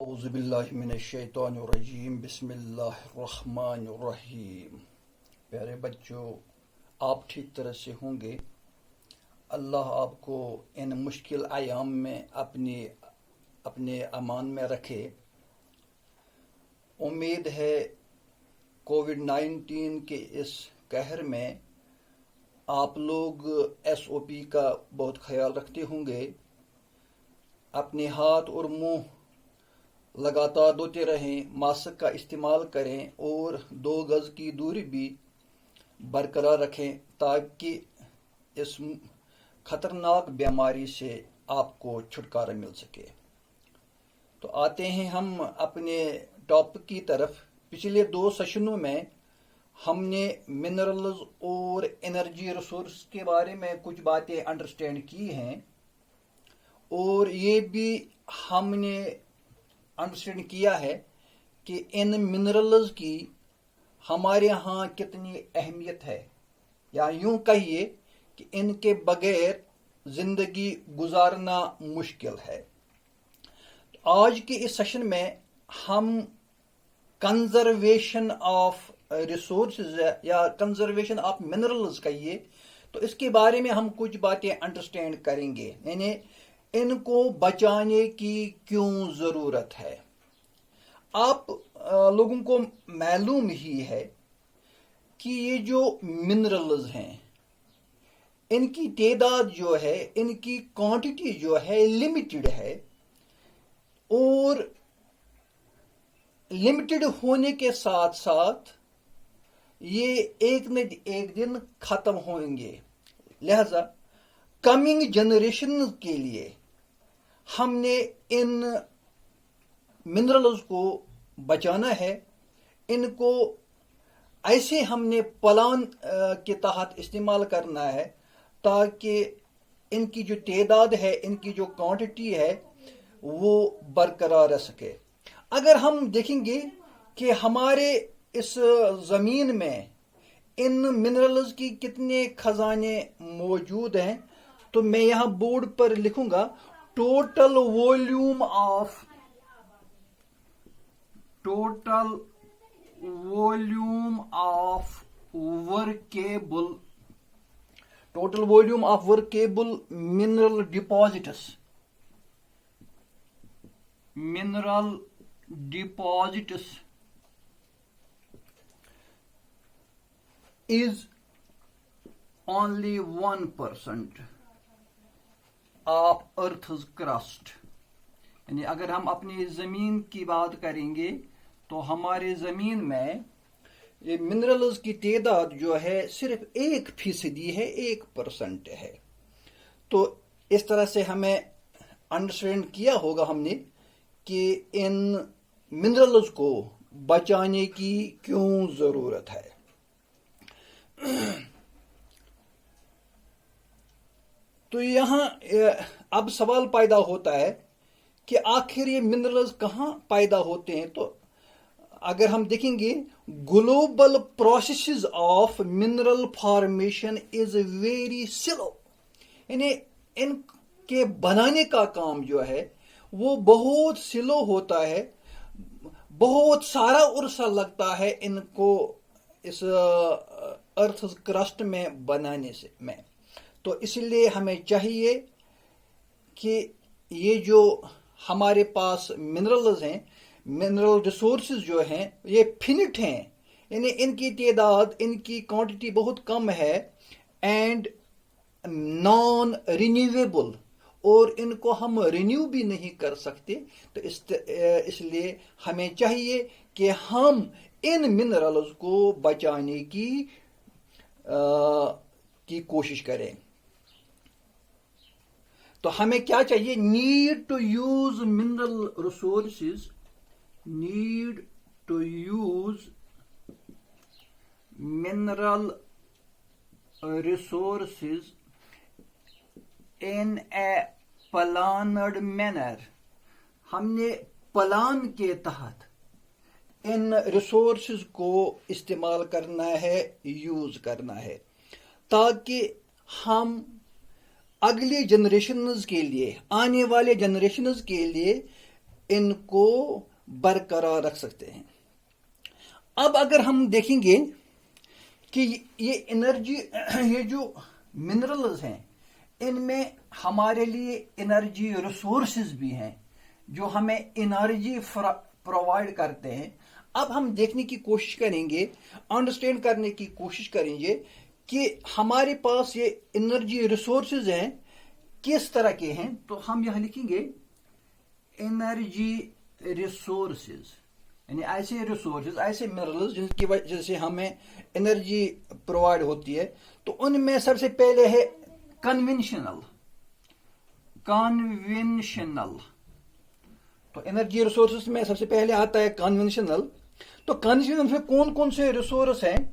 اعوذ باللہ من الشیطان الرجیم بسم اللہ الرحمن الرحیم۔ پیارے بچوں، آپ ٹھیک طرح سے ہوں گے۔ اللہ آپ کو ان مشکل ایام میں اپنے امان میں رکھے۔ امید ہے کووڈ 19 کے اس قہر میں آپ لوگ SOP کا بہت خیال رکھتے ہوں گے۔ اپنے ہاتھ اور منہ لگاتار دھوتے رہیں، ماسک کا استعمال کریں اور 2 گز کی دوری بھی برقرار رکھیں تاکہ اس خطرناک بیماری سے آپ کو چھٹکارا مل سکے۔ تو آتے ہیں ہم اپنے ٹاپک کی طرف۔ پچھلے 2 سیشنوں میں ہم نے منرلز اور انرجی ریسورس کے بارے میں کچھ باتیں انڈرسٹینڈ کی ہیں، اور یہ بھی ہم نے انڈرسٹینڈ کیا ہے کہ ان منرلز کی ہمارے ہاں کتنی اہمیت ہے، یا یوں کہیے کہ ان کے بغیر زندگی گزارنا مشکل ہے۔ آج کے اس سیشن میں ہم کنزرویشن آف ریسورسز یا کنزرویشن آف منرلز کہیے، تو اس کے بارے میں ہم کچھ باتیں انڈرسٹینڈ کریں گے، یعنی ان کو بچانے کی کیوں ضرورت ہے۔ آپ لوگوں کو معلوم ہی ہے کہ یہ جو منرلز ہیں، ان کی تعداد جو ہے، ان کی کوانٹٹی جو ہے لمیٹڈ ہے، اور لمیٹڈ ہونے کے ساتھ ساتھ یہ ایک نہ ایک دن ختم ہوئیں گے۔ لہذا کمنگ جنریشن کے لیے ہم نے ان منرلز کو بچانا ہے۔ ان کو ایسے ہم نے پلان کے تحت استعمال کرنا ہے تاکہ ان کی جو تعداد ہے، ان کی جو کوانٹٹی ہے، وہ برقرار رہ سکے۔ اگر ہم دیکھیں گے کہ ہمارے اس زمین میں ان منرلز کی کتنے خزانے موجود ہیں، تو میں یہاں بورڈ پر لکھوں گا total volume of workable mineral deposits is only 1% of Earth's crust۔ یعنی اگر ہم اپنی زمین کی بات کریں گے تو ہمارے زمین میں یہ منرلز کی تعداد جو ہے صرف 1% ہے، 1% ہے۔ تو اس طرح سے ہمیں انڈرسٹینڈ کیا ہوگا ہم نے کہ ان منرلز کو بچانے کی کیوں ضرورت ہے۔ تو یہاں اب سوال پیدا ہوتا ہے کہ آخر یہ منرلز کہاں پیدا ہوتے ہیں۔ تو اگر ہم دیکھیں گے global processes of mineral formation is very slow, یعنی ان کے بنانے کا کام جو ہے وہ بہت سلو ہوتا ہے، بہت سارا عرصہ لگتا ہے ان کو اس ارتھ کرسٹ میں بنانے میں۔ تو اس لیے ہمیں چاہیے کہ یہ جو ہمارے پاس منرلز ہیں، منرل ریسورسز جو ہیں، یہ فنٹ ہیں، یعنی ان کی تعداد، ان کی کوانٹٹی بہت کم ہے، اینڈ نان رینیویبل، اور ان کو ہم رینیو بھی نہیں کر سکتے۔ تو اس لیے ہمیں چاہیے کہ ہم ان منرلز کو بچانے کی کوشش کریں۔ تو ہمیں کیا چاہیے؟ Need to use mineral resources in a planned manner. ہم نے پلان کے تحت ان ریسورسز کو استعمال کرنا ہے، یوز کرنا ہے، تاکہ ہم اگلی جنریشنز کے لیے، آنے والے جنریشنز کے لیے इनको बरकरार रख सकते हैं। अब अगर हम देखेंगे कि ये एनर्जी, ये जो मिनरल्स हैं, इनमें हमारे लिए एनर्जी रिसोर्सेज भी हैं जो हमें एनर्जी प्रोवाइड करते हैं। अब हम देखने की कोशिश करेंगे, अंडरस्टैंड करने की कोशिश करेंगे कि हमारे पास ये एनर्जी रिसोर्सेज हैं किस तरह के हैं। तो हम यहां लिखेंगे एनर्जी रिसोर्सेज, यानी ऐसे रिसोर्सेज, ऐसे मिनरल्स जिनकी वजह से हमें एनर्जी प्रोवाइड होती है। तो उनमें सबसे पहले है कन्वेंशनल। तो एनर्जी रिसोर्सेज में सबसे पहले आता है कन्वेंशनल। तो कन्वेंशनल में कौन कौन से रिसोर्स हैं?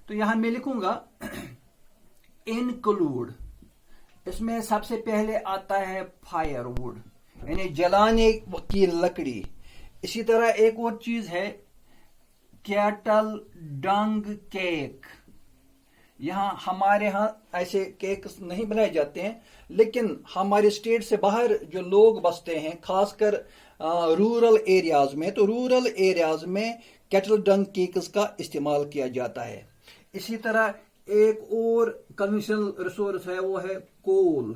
तो यहां मैं लिखूंगा इंक्लूड। इसमें सबसे पहले आता है फायरवुड, यानी जलाने की लकड़ी। इसी तरह एक और चीज है कैटल डंग केक। हमारे यहाँ ऐसे केक नहीं बनाए जाते हैं, लेकिन हमारे स्टेट से बाहर जो लोग बसते हैं, खासकर रूरल एरियाज में, तो रूरल एरियाज में कैटल डंग केक्स का इस्तेमाल किया जाता है। इसी तरह एक और कन्वेंशनल रिसोर्स है, वो है कोल,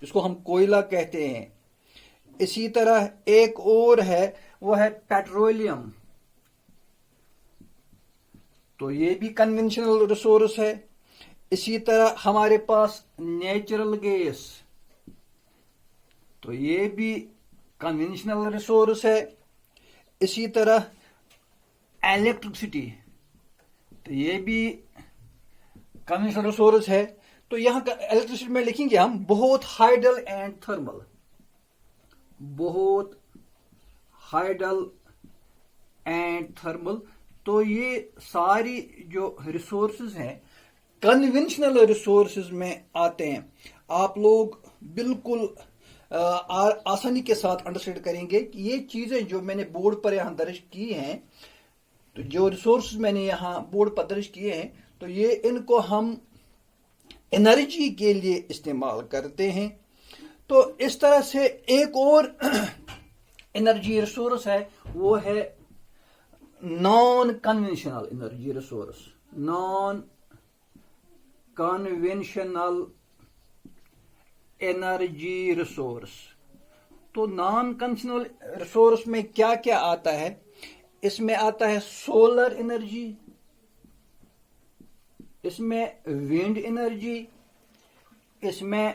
जिसको हम कोयला कहते हैं। इसी तरह एक और है, वो है पेट्रोलियम। तो ये भी कन्वेंशनल रिसोर्स है। इसी तरह हमारे पास नेचुरल गैस, तो ये भी कन्वेंशनल रिसोर्स है। इसी तरह इलेक्ट्रिसिटी, तो ये भी कन्वेंशनल रिसोर्स है। तो यहां का इलेक्ट्रिसिटी में लिखेंगे हम बहुत हाइडल एंड थर्मल। बहुत हाइडल एंड थर्मल। तो ये सारी जो रिसोर्सेज हैं कन्वेंशनल रिसोर्सेज में आते हैं। आप लोग बिल्कुल आसानी के साथ अंडरस्टैंड करेंगे कि ये चीजें जो मैंने बोर्ड पर यहां दर्ज की हैं, तो जो रिसोर्सेज मैंने यहां बोर्ड पर दर्ज किए हैं, तो ये इनको हम एनर्जी के लिए इस्तेमाल करते हैं। तो इस तरह से एक और एनर्जी रिसोर्स है, वो है non conventional energy resource. Non conventional energy resource. तो नॉन कन्वेंशनल रिसोर्स में क्या क्या आता है? इसमें आता है सोलर एनर्जी, इसमें विंड एनर्जी, इसमें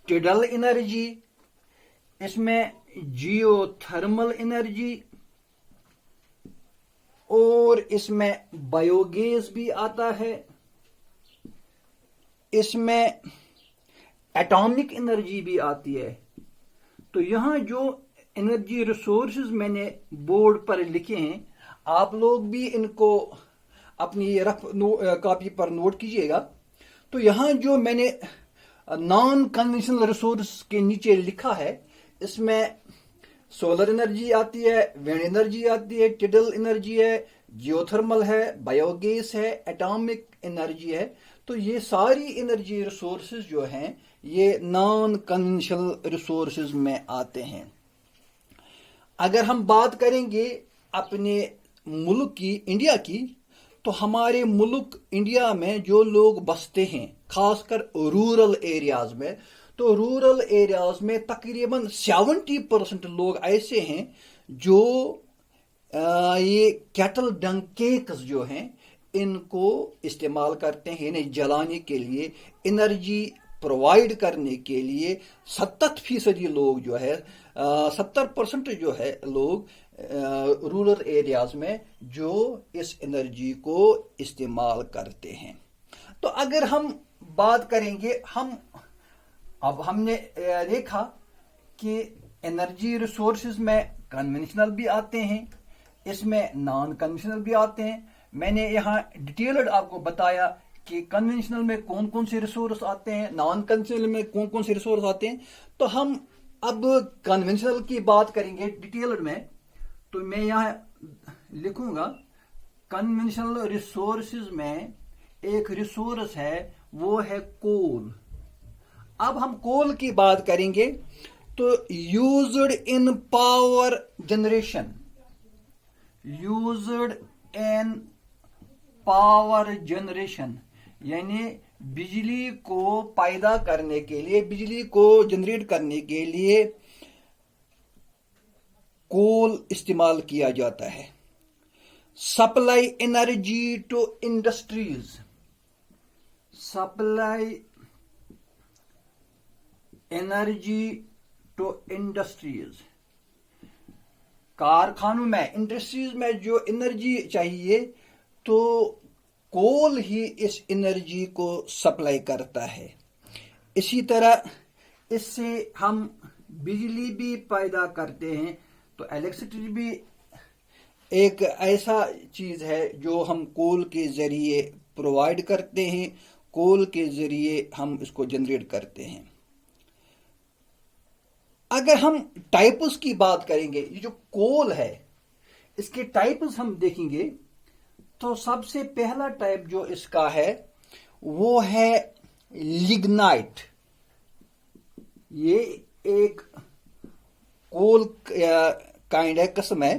टिडल एनर्जी, इसमें जियोथर्मल एनर्जी, और इसमें बायोगैस भी आता है। इसमें एटॉमिक एनर्जी भी आती है। तो यहां जो एनर्जी रिसोर्सेज मैंने बोर्ड पर लिखे हैं, आप लोग भी इनको अपनी रफ कॉपी पर नोट कीजिएगा। तो यहां जो मैंने नॉन कन्वेंशनल रिसोर्स के नीचे लिखा है, इसमें सोलर एनर्जी आती है, विंड एनर्जी आती है, टिडल एनर्जी है, जियोथर्मल है, बायोगैस है, एटॉमिक एनर्जी है। तो ये सारी एनर्जी रिसोर्सेज जो हैं, ये नॉन कन्वेंशनल रिसोर्सेज में आते हैं। अगर हम बात करेंगे अपने मुल्क की, इंडिया की, तो हमारे मुल्क इंडिया में जो लोग बसते हैं, खासकर रूरल एरियाज में, तो रूरल एरियाज में तकरीबन 70% लोग ऐसे हैं जो ये कैटल डंग केक्स जो हैं इनको इस्तेमाल करते हैं, इन्हें जलाने के लिए, एनर्जी प्रोवाइड करने के लिए। 70% लोग जो है 70% जो है लोग रूरल एरियाज में जो इस एनर्जी को इस्तेमाल करते हैं। तो अगर हम बात करेंगे, अब हमने देखा कि एनर्जी रिसोर्सेज में कन्वेंशनल भी आते हैं, इसमें नॉन कन्वेंशनल भी आते हैं। मैंने यहाँ डिटेल्ड आपको बताया कि कन्वेंशनल में कौन कौन से रिसोर्स आते हैं, नॉन कन्वेंशनल में कौन कौन से रिसोर्स आते हैं। तो हम अब कन्वेंशनल की बात करेंगे डिटेल्ड में। तो मैं यहाँ लिखूंगा कन्वेंशनल रिसोर्सेज में एक रिसोर्स है, वो है कोल। अब हम कोल की बात करेंगे। تو used in power generation, used in power generation یعنی بجلی کو پیدا کرنے کے لیے، بجلی کو جنریٹ کرنے کے لیے کول استعمال کیا جاتا ہے. Supply energy to industries, supply energy to industries, کارخانوں میں، انڈسٹریز میں جو انرجی چاہیے تو کول ہی اس انرجی کو سپلائی کرتا ہے. اسی طرح اس سے ہم بجلی بھی پیدا کرتے ہیں. تو الیکٹرسٹی بھی ایک ایسا چیز ہے جو ہم کول کے ذریعے پرووائڈ کرتے ہیں، کول کے ذریعے ہم اس کو جنریٹ کرتے ہیں. اگر ہم ٹائپس کی بات کریں گے، یہ جو کول ہے اس کے ٹائپس ہم دیکھیں گے تو سب سے پہلا ٹائپ جو اس کا ہے وہ ہے لگنائٹ. یہ ایک کول کائنڈ ہے، قسم ہے.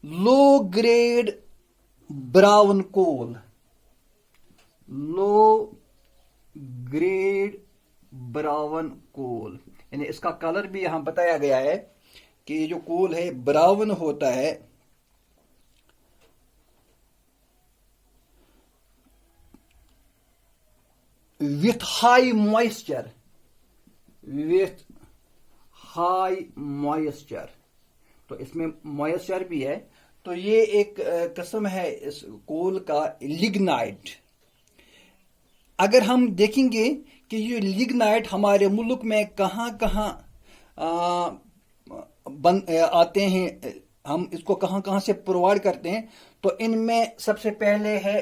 لو گریڈ براؤن کول، لو گریڈ براؤن کول یعنی اس کا کلر بھی یہاں بتایا گیا ہے کہ یہ جو کول ہے براؤن ہوتا ہے. with high moisture، with high moisture تو اس میں موئسچر بھی ہے. تو یہ ایک قسم ہے اس کول کا لگنائٹ. اگر ہم دیکھیں گے کہ یہ لگنائٹ ہمارے ملک میں کہاں کہاں آتے ہیں، ہم اس کو کہاں کہاں سے پرووائڈ کرتے ہیں، تو ان میں سب سے پہلے ہے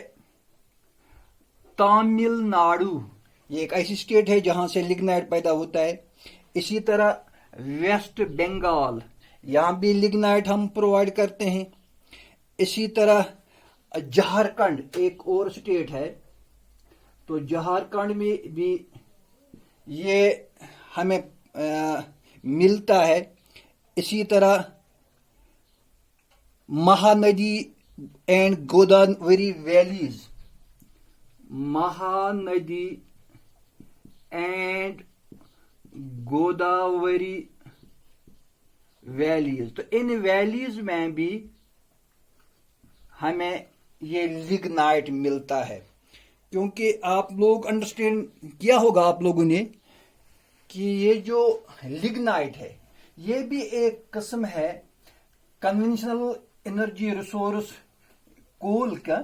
تامل ناڈو. یہ ایک ایسی اسٹیٹ ہے جہاں سے لگنائٹ پیدا ہوتا ہے. اسی طرح ویسٹ بنگال، یہاں بھی لگنائٹ ہم پرووائڈ کرتے ہیں. اسی طرح جھارکھنڈ ایک اور اسٹیٹ ہے، تو جھارکھنڈ میں بھی یہ ہمیں ملتا ہے. اسی طرح Mahanadi and Godavari valleys, Mahanadi and Godavari valleys. تو ان ویلیز میں بھی ہمیں یہ لگنائٹ ملتا ہے. کیونکہ آپ لوگ انڈرسٹینڈ کیا ہوگا آپ لوگوں نے کہ یہ جو لگنائٹ ہے یہ بھی ایک قسم ہے کنونشنل انرجی ریسورس کول کا.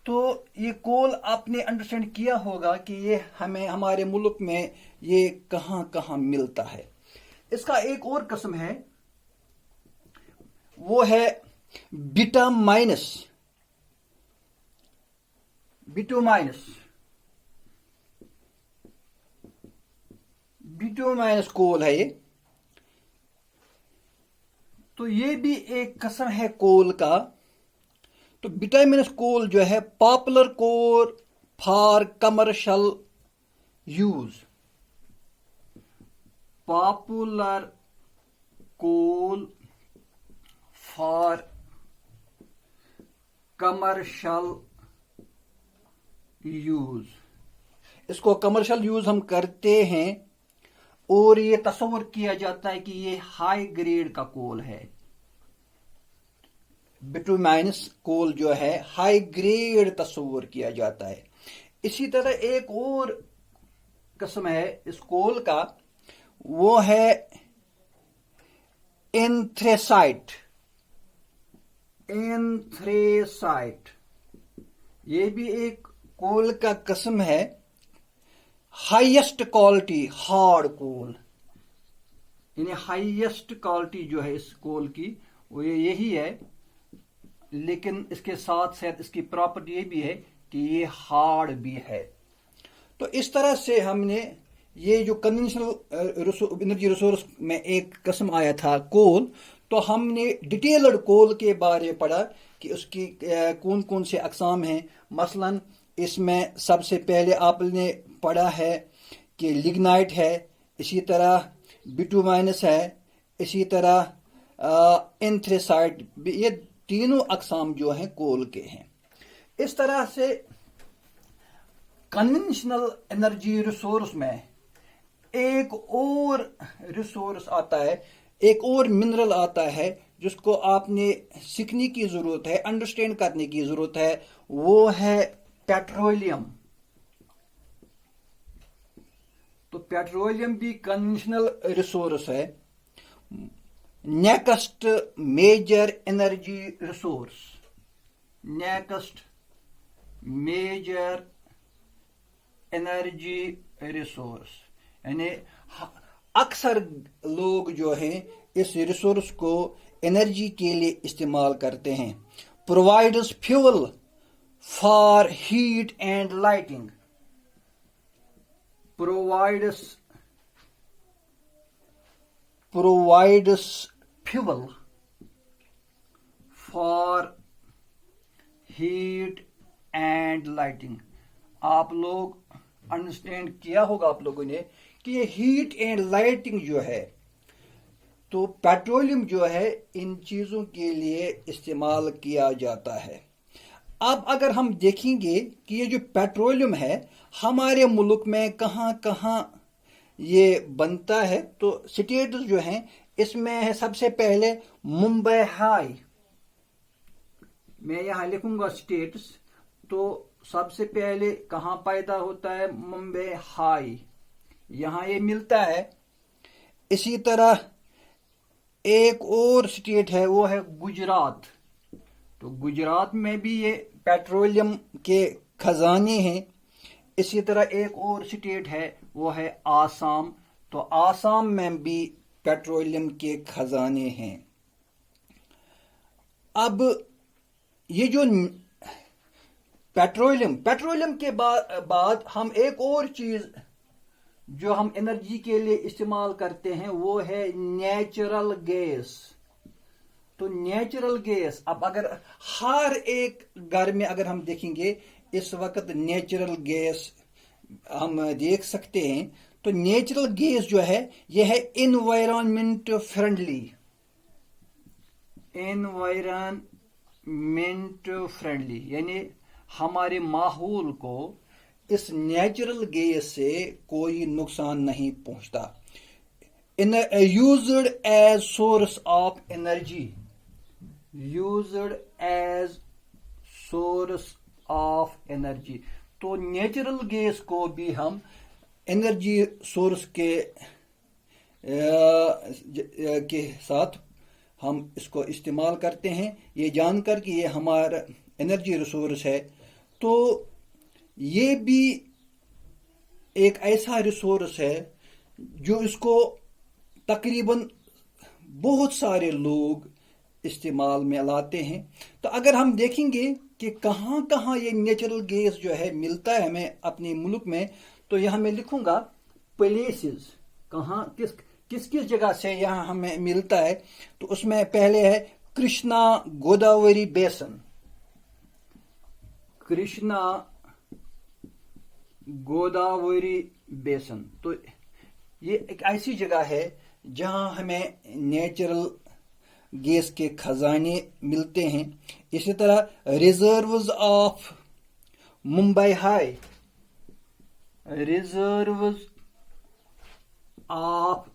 تو یہ کول آپ نے انڈرسٹینڈ کیا ہوگا کہ یہ ہمیں ہمارے ملک میں یہ کہاں کہاں ملتا ہے. اس کا ایک اور قسم ہے وہ ہے بٹامائنس. بٹامائنس کول ہے یہ. تو یہ بھی ایک قسم ہے کول کا. تو بٹامائنس کول جو ہے popular coal for commercial use, popular coal for commercial use. اس کو کمرشل یوز ہم کرتے ہیں اور یہ تصور کیا جاتا ہے کہ یہ ہائی گریڈ کا کول ہے. بٹامائنس کول جو ہے ہائی گریڈ تصور کیا جاتا ہے. اسی طرح ایک اور قسم ہے اس کول کا، وہ ہے اینتھریسائٹ. اینتھریسائٹ یہ بھی ایک کول کا قسم ہے. ہائیسٹ کوالٹی ہارڈ کول یعنی ہائیسٹ کوالٹی جو ہے اس کول کی وہ یہی ہے، لیکن اس کے ساتھ ساتھ اس کی پراپرٹی یہ بھی ہے کہ یہ ہارڈ بھی ہے. تو اس طرح سے ہم نے یہ جو کنونشنل انرجی ریسورس میں ایک قسم آیا تھا کول، تو ہم نے ڈیٹیلڈ کول کے بارے پڑھا کہ اس کی کون کون سے اقسام ہیں. مثلا اس میں سب سے پہلے آپ نے پڑھا ہے کہ لگنائٹ ہے، اسی طرح बिटुमाइनस है, इसी तरह एंथ्रेसाइट, ये तीनों अकसाम जो हैं कोल के हैं। इस तरह से कन्वेंशनल एनर्जी रिसोर्स में एक और रिसोर्स आता है, एक और मिनरल आता है जिसको आपने सीखने की जरूरत है, अंडरस्टैंड करने की जरूरत है, वो है पेट्रोलियम। तो पेट्रोलियम भी कन्वेंशनल रिसोर्स है। Next major energy resource, next major energy resource, यानी अक्सर लोग जो हैं इस रिसोर्स को एनर्जी के लिए इस्तेमाल करते हैं। Provides fuel for heat and lighting, provides fuel for heat and lighting। आप लोग अंडरस्टैंड किया होगा आप लोगों ने कि ये हीट एंड लाइटिंग जो है, तो पेट्रोलियम जो है इन चीजों के लिए इस्तेमाल किया जाता है। अब अगर हम देखेंगे कि ये जो पेट्रोलियम है हमारे मुल्क में कहाँ कहाँ ये बनता है, तो स्टेट्स जो हैं इसमें है सबसे पहले मुंबई हाई, मैं यहाँ लिखूंगा स्टेट्स, तो सबसे पहले कहाँ पैदा होता है, मुंबई हाई, यहाँ ये मिलता है। इसी तरह एक और स्टेट है वो है गुजरात, तो गुजरात में भी ये पेट्रोलियम के खजाने हैं। इसी तरह एक और स्टेट है वो है आसाम, तो आसाम में भी पेट्रोलियम के खजाने हैं। अब ये जो पेट्रोलियम के बाद हम एक और चीज जो हम एनर्जी के लिए इस्तेमाल करते हैं वो है नेचुरल गैस। तो नेचुरल गैस, अब अगर हर एक घर में अगर हम देखेंगे इस वक्त नेचुरल गैस हम देख सकते हैं, तो नेचुरल गैस जो है यह है एनवायरनमेंट फ्रेंडली, यानी हमारे माहौल को इस नेचुरल गैस से कोई नुकसान नहीं पहुंचता। Used as source of energy, तो नेचुरल गैस को भी हम एनर्जी सोर्स के साथ हम इसको इस्तेमाल करते हैं। ये जानकर कि ये हमारा एनर्जी रिसोर्स है, तो ये भी एक ऐसा रिसोर्स है जो इसको तकरीबन बहुत सारे लोग इस्तेमाल में लाते हैं। तो अगर हम देखेंगे कि कहाँ कहाँ ये नेचुरल गैस जो है मिलता है हमें अपने मुल्क में, तो यहाँ मैं लिखूंगा प्लेसेस, कहाँ किस जगह से यहाँ हमें मिलता है। तो उसमें पहले है कृष्णा गोदावरी बेसन, कृष्णा गोदावरी बेसन, तो ये एक ऐसी जगह है जहां हमें नेचुरल गैस के खजाने मिलते हैं। इसी तरह reserves of Mumbai high, reserves of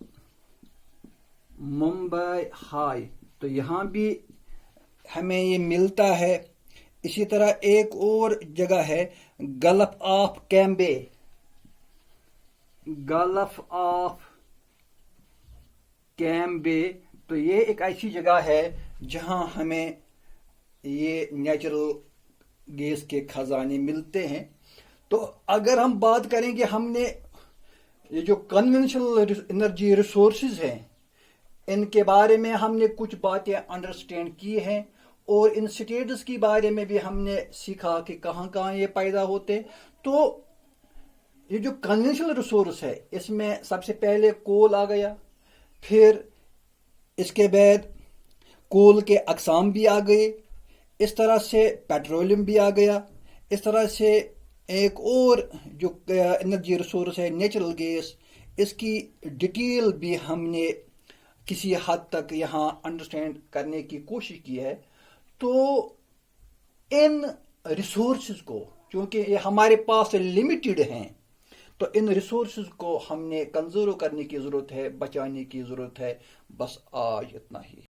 Mumbai high, तो यहां भी हमें ये मिलता है। इसी तरह एक और जगह है gulf of Cambay, gulf of Cambay, तो ये एक ऐसी जगह है जहां हमें ये नेचुरल गैस के खजाने मिलते हैं। तो अगर हम बात करेंगे, हमने ये जो कन्वेंशनल एनर्जी रिसोर्सेज हैं इनके बारे में हमने कुछ बातें अंडरस्टैंड की हैं, और इन स्टेट्स के बारे में भी हमने सीखा कि कहाँ कहाँ ये पैदा होते। तो ये जो कन्वेंशनल रिसोर्स है इसमें सबसे पहले कोल आ गया, फिर इसके बाद कोल के अकसाम भी आ गए, इस तरह से पेट्रोलियम भी आ गया, इस तरह से एक और जो एनर्जी रिसोर्स है नेचुरल गैस, اس کی ڈیٹیل بھی ہم نے کسی حد تک یہاں انڈرسٹینڈ کرنے کی کوشش کی ہے. تو ان ریسورسز کو، چونکہ یہ ہمارے پاس لمیٹڈ ہیں، تو ان ریسورسز کو ہم نے کنزرو کرنے کی ضرورت ہے، بچانے کی ضرورت ہے. بس آج اتنا ہی.